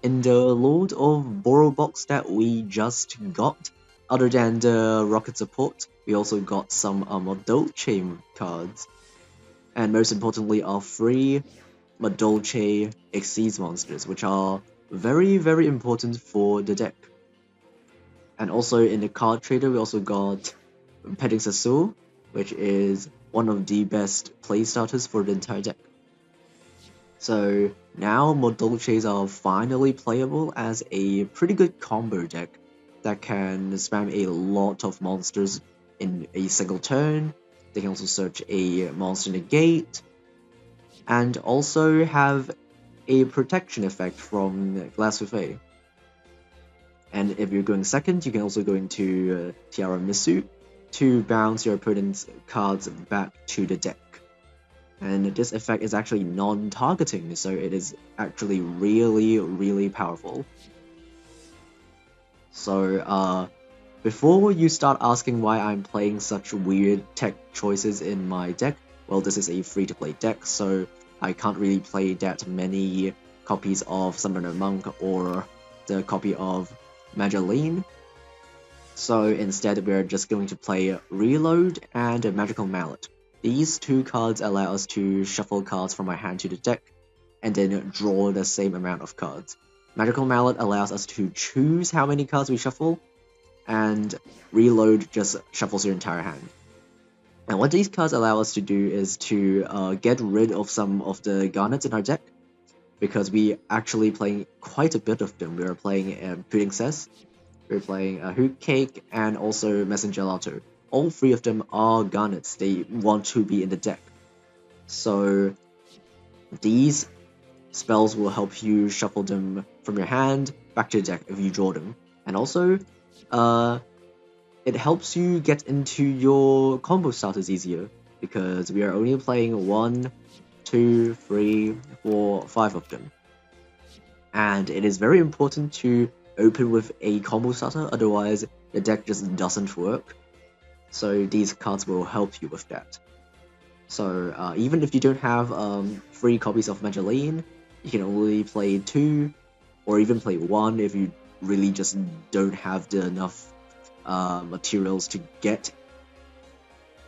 In the Lord of Borrow box that we just got, other than the rocket support, we also got some MADOLCHE cards. And most importantly are 3 MADOLCHE Exceeds monsters, which are very important for the deck. And also in the card trader we also got Petting Sasur, which is one of the best play starters for the entire deck. So now MADOLCHEs are finally playable as a pretty good combo deck that can spam a lot of monsters in a single turn. They can also search a monster Negate, and also have a protection effect from Glass Buffet. And if you're going second, you can also go into Tiara Misu to bounce your opponent's cards back to the deck. And this effect is actually non-targeting, so it is actually really powerful. So before you start asking why I'm playing such weird tech choices in my deck, well, this is a free-to-play deck, so I can't really play that many copies of Summoner Monk or the copy of Madeline. So instead we're just going to play Reload and Magical Mallet. These two cards allow us to shuffle cards from our hand to the deck, and then draw the same amount of cards. Magical Mallet allows us to choose how many cards we shuffle, and Reload just shuffles your entire hand. And what these cards allow us to do is to get rid of some of the garnets in our deck, because we actually playing quite a bit of them. We are playing Pudding Cess, we're playing Hoot Cake, and also Messenger Gelato. All 3 of them are garnets, they want to be in the deck. So these spells will help you shuffle them from your hand back to the deck if you draw them. And also, it helps you get into your combo starters easier, because we are only playing 1, 2, 3, 4, 5 of them. And it is very important to open with a combo starter, otherwise the deck just doesn't work. So these cards will help you with that. So even if you don't have 3 copies of Madeline, you can only play 2, or even play 1 if you really just don't have enough materials to get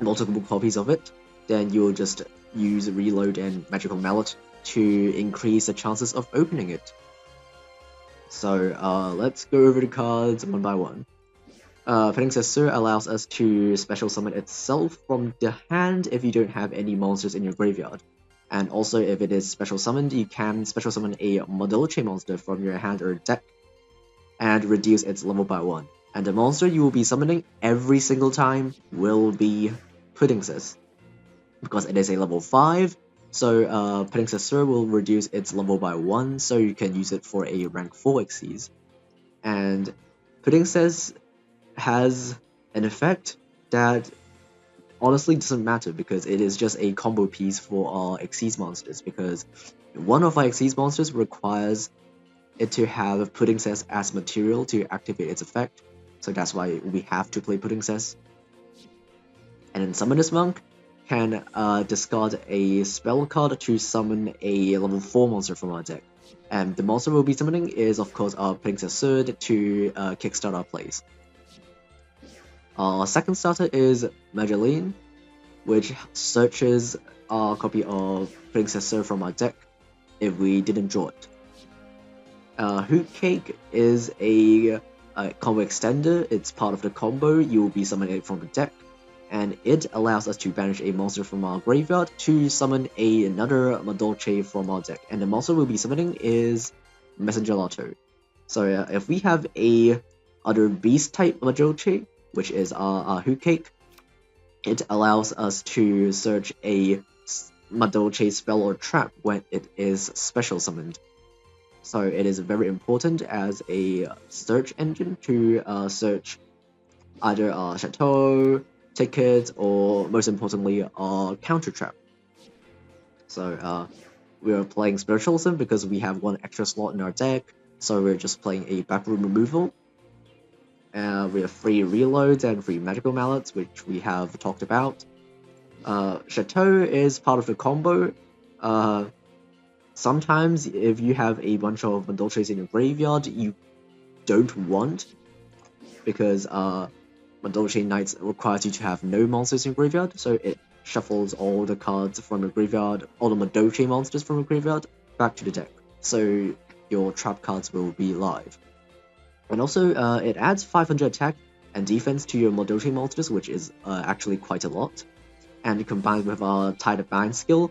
multiple copies of it. Then you'll just use Reload and Magical Mallet to increase the chances of opening it. So let's go over the cards one by one. Petting Sasur allows us to special summon itself from the hand if you don't have any monsters in your graveyard. And also if it is special summoned, you can special summon a MADOLCHE monster from your hand or deck and reduce its level by 1. And the monster you will be summoning every single time will be Pudding Cess, because it is a level 5, so Petting Sasur will reduce its level by 1, so you can use it for a rank 4 Xyz. And Pudding Cess has an effect that honestly doesn't matter, because it is just a combo piece for our Xyz monsters, because one of our Xyz monsters requires it to have Pudding Cess as material to activate its effect, so that's why we have to play Pudding Cess. And then Summoner's Monk can discard a spell card to summon a level 4 monster from our deck. And the monster we'll be summoning is of course our Petting Sasur to kickstart our plays. Our second starter is Madeline, which searches our copy of Petting Sasur from our deck if we didn't draw it. Hoot Cake is a combo extender. It's part of the combo. You will be summoning it from the deck, and it allows us to banish a monster from our graveyard to summon another MADOLCHE from our deck. And the monster we'll be summoning is Messenger Gelato. So if we have a other beast type MADOLCHE, which is our Hoot Cake, it allows us to search a MADOLCHE spell or trap when it is special summoned. So it is very important as a search engine to search either our Chateau, tickets, or most importantly our counter trap. So we are playing Spiritualism because we have 1 extra slot in our deck, so we're just playing a backroom removal. We have 3 reloads and 3 magical mallets, which we have talked about. Chateau is part of the combo. Sometimes, if you have a bunch of MADOLCHEs in your graveyard, you don't want, because MADOLCHE Knights requires you to have no monsters in your graveyard, so it shuffles all the cards from your graveyard, all the MADOLCHE monsters from your graveyard, back to the deck, so your trap cards will be live. And also, it adds 500 attack and defense to your MADOLCHE monsters, which is actually quite a lot. And combined with our Tide of Bind skill,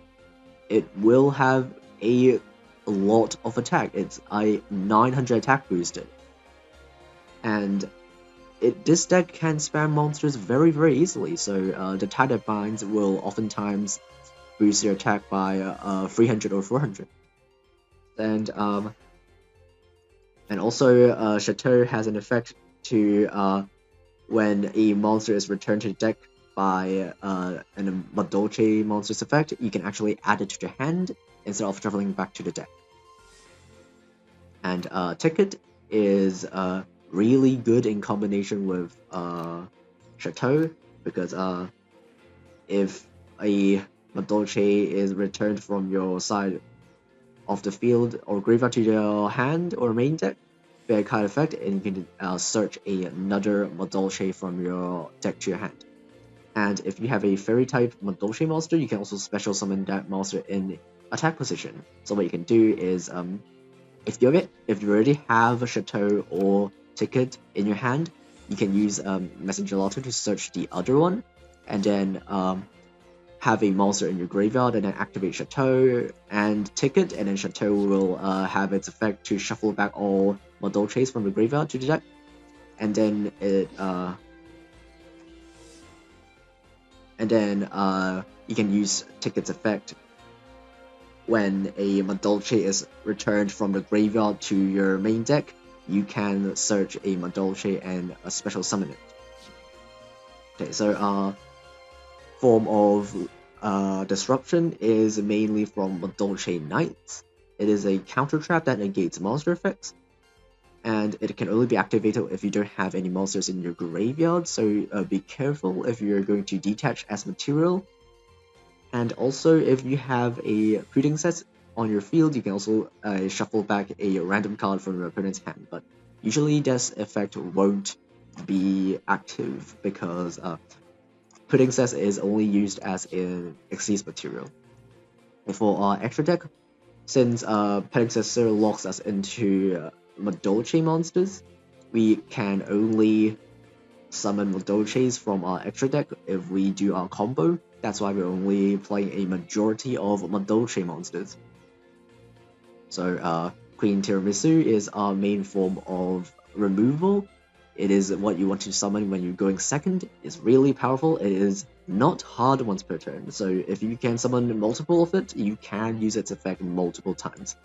it will have a lot of attack. It's a 900 attack boosted. And this deck can spam monsters very, very easily, so the Tide of Binds will oftentimes boost your attack by 300 or 400. And also, Chateau has an effect to when a monster is returned to the deck by an MADOLCHE monster's effect, you can actually add it to the hand instead of traveling back to the deck. And Ticket is really good in combination with Chateau, because if a MADOLCHE is returned from your side of the field or graveyard to your hand or main deck, via card effect, and you can search another MADOLCHE from your deck to your hand. And if you have a fairy type MADOLCHE monster, you can also special summon that monster in attack position. So what you can do is, if you already have a Chateau or Ticket in your hand, you can use Messenger Lotto to search the other one, and then have a monster in your graveyard, and then activate Chateau and Ticket, and then Chateau will have its effect to shuffle back all MADOLCHEs from the graveyard to the deck, and then you can use Ticket's effect when a MADOLCHE is returned from the graveyard to your main deck. You can search a MADOLCHE and special summon it. Okay, so form of disruption is mainly from MADOLCHE Knights. It is a counter trap that negates monster effects, and it can only be activated if you don't have any monsters in your graveyard, so be careful if you're going to detach as material. And also, if you have a pudding set on your field, you can also shuffle back a random card from your opponent's hand, but usually this effect won't be active because pudding set is only used as an Xyz material. And for our extra deck, since pudding set locks us into MADOLCHE monsters, we can only summon MADOLCHEs from our extra deck if we do our combo. That's why we're only playing a majority of MADOLCHE monsters. So Queen Tiramisu is our main form of removal. It is what you want to summon when you're going second. It's really powerful. It is not hard once per turn, so if you can summon multiple of it, you can use its effect multiple times.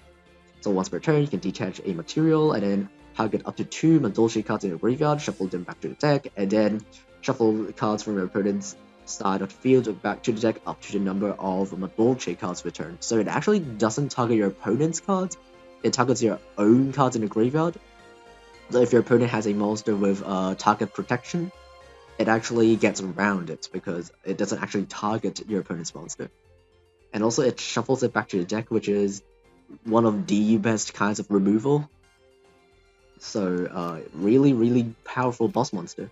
So once per turn, you can detach a material and then target up to 2 MADOLCHE cards in your graveyard, shuffle them back to the deck, and then shuffle cards from your opponent's side of the field back to the deck up to the number of MADOLCHE cards returned. So it actually doesn't target your opponent's cards, it targets your own cards in the graveyard. So if your opponent has a monster with target protection, it actually gets around it because it doesn't actually target your opponent's monster. And also it shuffles it back to the deck, which is one of the best kinds of removal. So really, really powerful boss monster.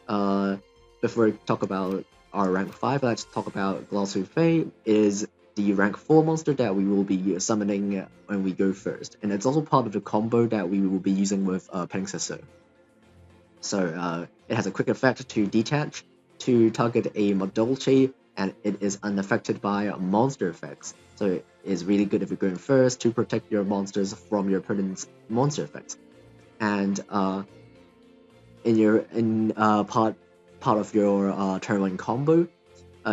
Before we talk about our rank 5, let's talk about Glasufe. It is the rank 4 monster that we will be summoning when we go first, and it's also part of the combo that we will be using with Pengseso. So it has a quick effect to detach, to target a MADOLCHE, and it is unaffected by monster effects. So it is really good if you're going first to protect your monsters from your opponent's monster effects. And in part of your turn 1 combo,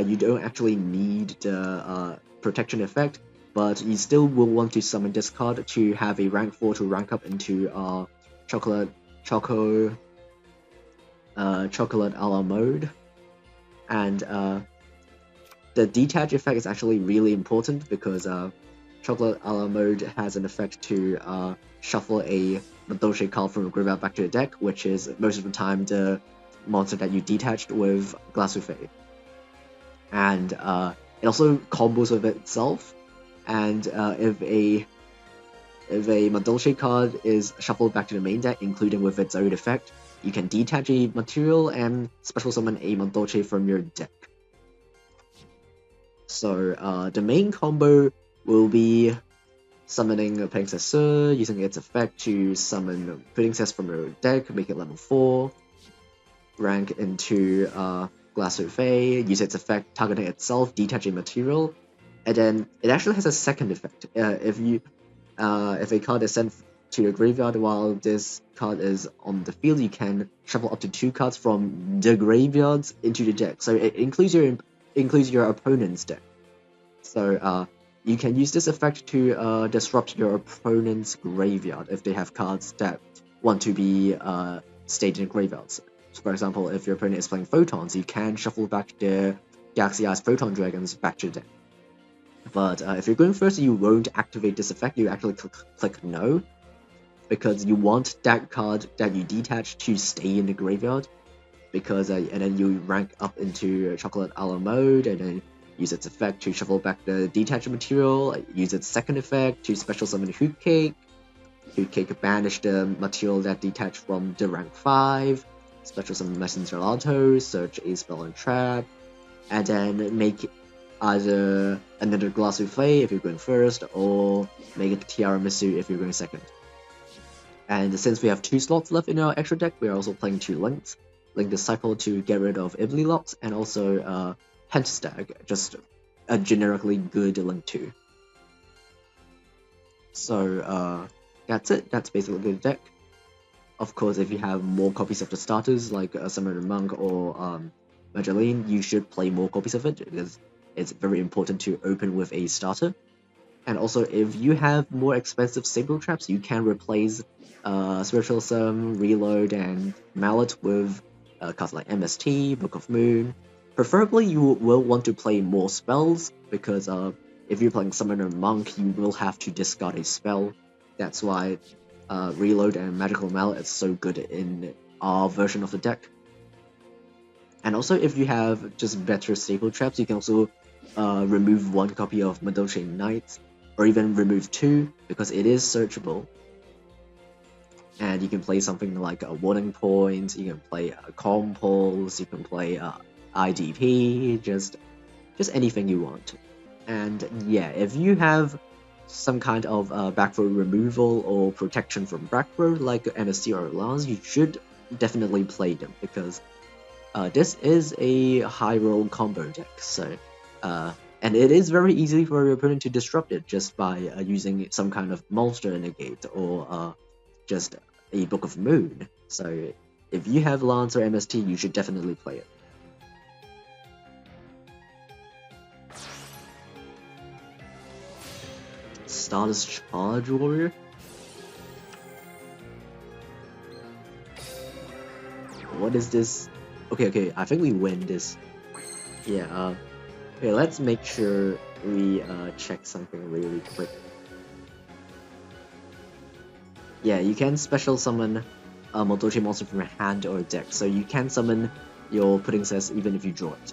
you don't actually need the protection effect, but you still will want to summon this card to have a rank 4 to rank up into Chocolate a la mode. And the detach effect is actually really important because Chocolate a la mode has an effect to shuffle a MADOLCHE card from the graveyard back to the deck, which is most of the time the monster that you detached with Glasufe. And it also combos with itself, And if a MADOLCHE card is shuffled back to the main deck, including with its own effect, you can detach a material and special summon a MADOLCHE from your deck. So the main combo will be summoning a Successor, using its effect to summon Princess from your deck, make it level 4, rank into Glass Souffle, use its effect targeting itself, detach a material, and then it actually has a second effect. If a card is sent to your graveyard while this card is on the field, you can shuffle up to 2 cards from the graveyards into the deck. So it includes your opponent's deck. So you can use this effect to disrupt your opponent's graveyard if they have cards that want to be stayed in graveyards. So for example, if your opponent is playing Photons, you can shuffle back their Galaxy Eyes Photon Dragons back to the deck. But if you're going first, you won't activate this effect. You actually click no, because you want that card that you detach to stay in the graveyard. Because and then you rank up into Chocolate Aloe mode, and then use its effect to shuffle back the detached material. Use its second effect to special summon Hoot Cake. Hoot Cake banish the material that detached from the rank 5. Special summon Messenger Lotto, search a spell and trap, and then make either another Glass Souffle if you're going first, or make a Tiramisu if you're going second. And since we have 2 slots left in our extra deck, we are also playing 2 links. Link Disciple to get rid of Ibly Locks, and also Pentastag, just a generically good link too. So that's it. That's basically the deck. Of course, if you have more copies of the starters, like Summoner Monk or Magellan, you should play more copies of it, because it's very important to open with a starter. And also, if you have more expensive single traps, you can replace Spiritual Sum, Reload, and Mallet with cards like MST, Book of Moon. Preferably, you will want to play more spells, because if you're playing Summoner Monk, you will have to discard a spell. That's why Reload and Magical Mallet is so good in our version of the deck. And also, if you have just better staple traps, you can also remove 1 copy of MADOLCHE Knights, or even remove 2, because it is searchable. And you can play something like a Warning Point, you can play Calm Pulse, you can play IDP, just anything you want. And yeah, if you have some kind of back row removal or protection from back row, like MST or Lance, you should definitely play them, because this is a high roll combo deck. So and it is very easy for your opponent to disrupt it just by using some kind of monster negate, or just a Book of Moon. So if you have Lance or MST, you should definitely play it. Stardust Charge Warrior? What is this? Okay, I think we win this. Yeah, okay, let's make sure we check something really quick. Yeah, you can special summon a MADOLCHE monster from your hand or deck, so you can summon your Pudding Cess even if you draw it.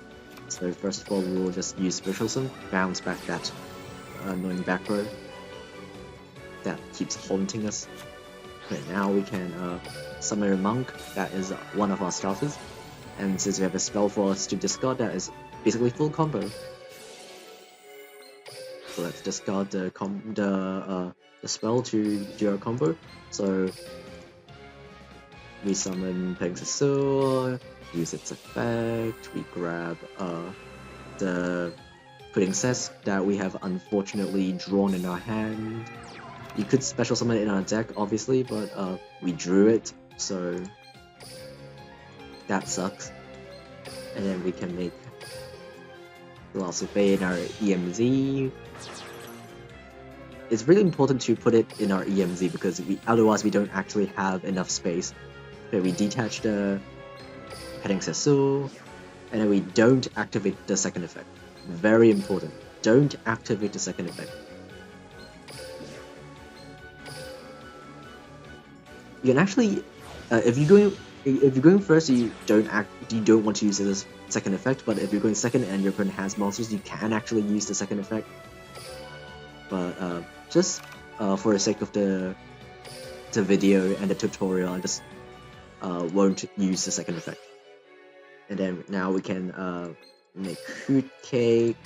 So first of all, we'll just use Spiritual Summon, bounce back that annoying back row that keeps haunting us. Okay, now we can summon a Monk, that is one of our starters. And since we have a spell for us to discard, that is basically full combo. So let's discard the spell to do our combo. So we summon Successor, use its effect, we grab the Pudding Cess that we have unfortunately drawn in our hand. You could special summon it in our deck, obviously, but we drew it, so that sucks. And then we can make Glass Souffle in our EMZ. It's really important to put it in our EMZ, because otherwise we don't actually have enough space. Okay, we detach the Pudding Cess, and then we don't activate the second effect. Very important. Don't activate the second effect. You can actually, if you're going first, you don't want to use this second effect. But if you're going second and your opponent has monsters, you can actually use the second effect. but just for the sake of the video and the tutorial, I just won't use the second effect. And then now we can make fruit cake,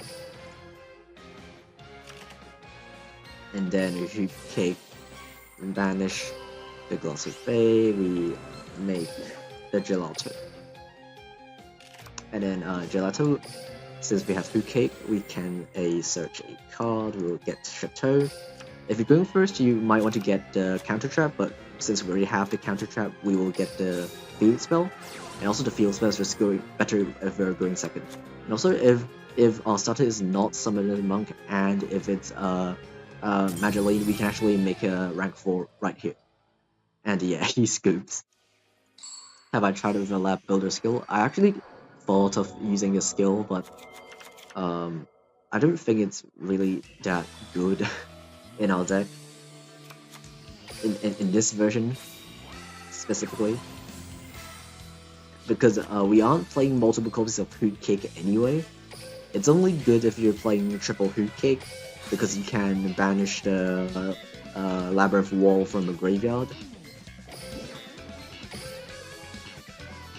and then we fruit cake banish the glass of bay, we make the gelato. And then gelato, since we have fruit cake, we can search a card, we'll get Chateau. If you're going first, you might want to get the counter trap, but since we already have the counter trap, we will get the field spell. And also the field spell is just going better if we're going second. And also if our starter is not Summoner Monk, and if it's Madeline, we can actually make a rank 4 right here. And yeah, he scoops. Have I tried with a lab builder skill? I actually thought of using a skill, but I don't think it's really that good in our deck. In this version specifically. Because we aren't playing multiple copies of Hoot Cake anyway. It's only good if you're playing triple Hoot Cake, because you can banish the Labyrinth Wall from the graveyard.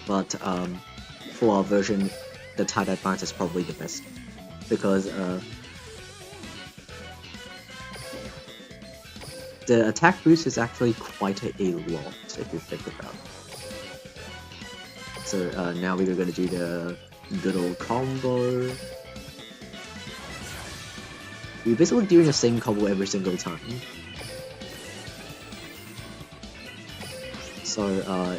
But for our version, the tie-dye bounce is probably the best, because the attack boost is actually quite a lot if you think about it. So now we're going to do the good old combo. We're basically doing the same combo every single time. So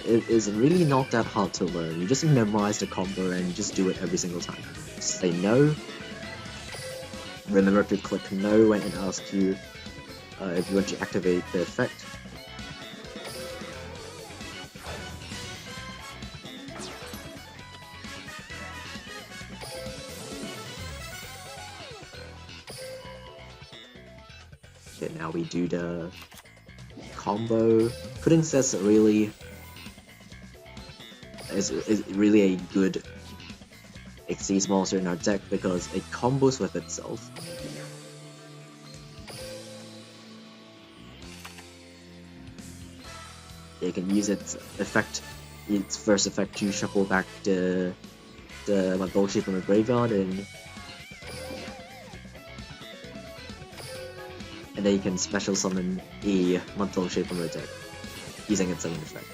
it is really not that hard to learn. You just memorize the combo and you just do it every single time. Say no. Remember to click no when it asks you if you want to activate the effect. Okay, now we do the combo. Pudding Cess really is really a good Xyz monster in our deck because it combos with itself. You can use its first effect to shuffle back the MADOLCHE from the graveyard, and then you can special summon a MADOLCHE from the deck using its own effect.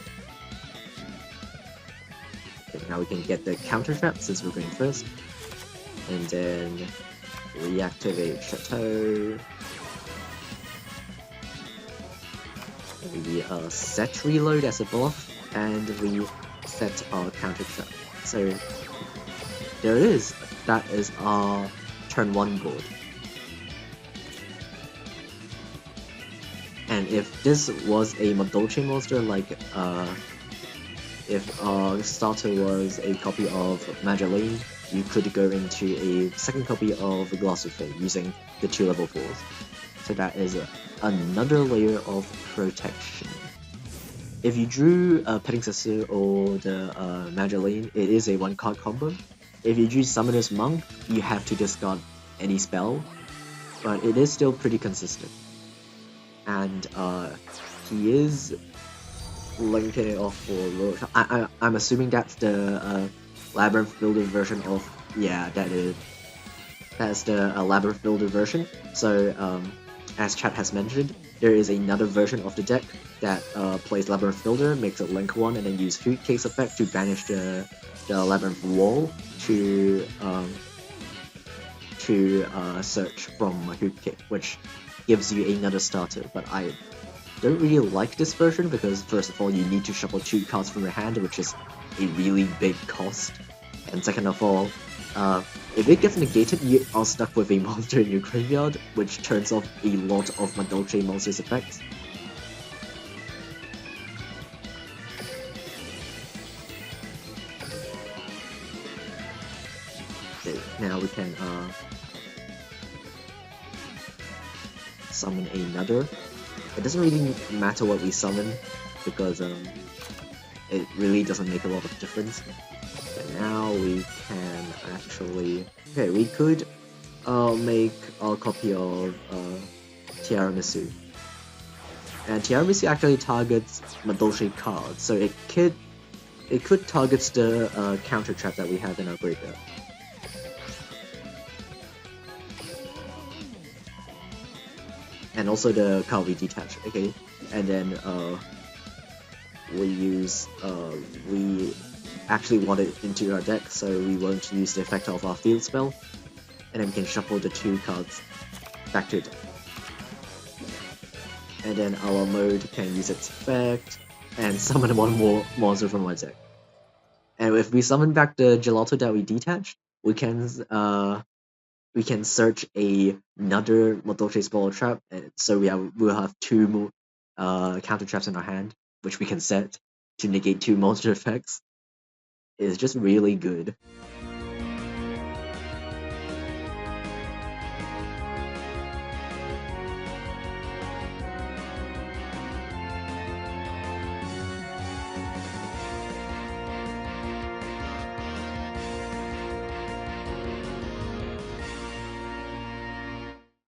Okay, now we can get the counter trap since we're going first, and then reactivate Chateau. We set reload as a buff, and we set our counter trap. So there it is. That is our turn 1 board. And if this was a MADOLCHE monster, like if our starter was a copy of Madeline, you could go into a second copy of Glass of Fate using the 2 level 4s. So that is another layer of protection. If you drew Petting Cecil or the Madeline, it is a 1-card combo. If you drew Summoner's Monk, you have to discard any spell, but it is still pretty consistent. And he is linking it off for I'm assuming that's the Labyrinth Builder version of, yeah, that's the Labyrinth Builder version. So as chat has mentioned, there is another version of the deck that plays Labyrinth Builder, makes it link 1, and then use Fruit Cake's effect to banish the Labyrinth Wall to search from Fruit Cake, which gives you another starter. But I don't really like this version because first of all, you need to shuffle 2 cards from your hand, which is a really big cost. And second of all, if it gets negated, you are stuck with a monster in your graveyard, which turns off a lot of MADOLCHE monsters' effects. Okay, now we can summon another. It doesn't really matter what we summon because it really doesn't make a lot of difference. But now we can actually... Okay, we could make our copy of Tiramisu. And Tiramisu actually targets MADOLCHE cards, so it could target the counter trap that we have in our graveyard. And also the card we detach, okay? And then we actually want it into our deck, so we won't use the effect of our field spell, and then we can shuffle the 2 cards back to the deck. And then our mode can use its effect and summon 1 more monster from our deck. And if we summon back the gelato that we detached, we can search another MADOLCHE spell trap, and so we'll have 2 more counter traps in our hand, which we can set to negate 2 monster effects. It's just really good.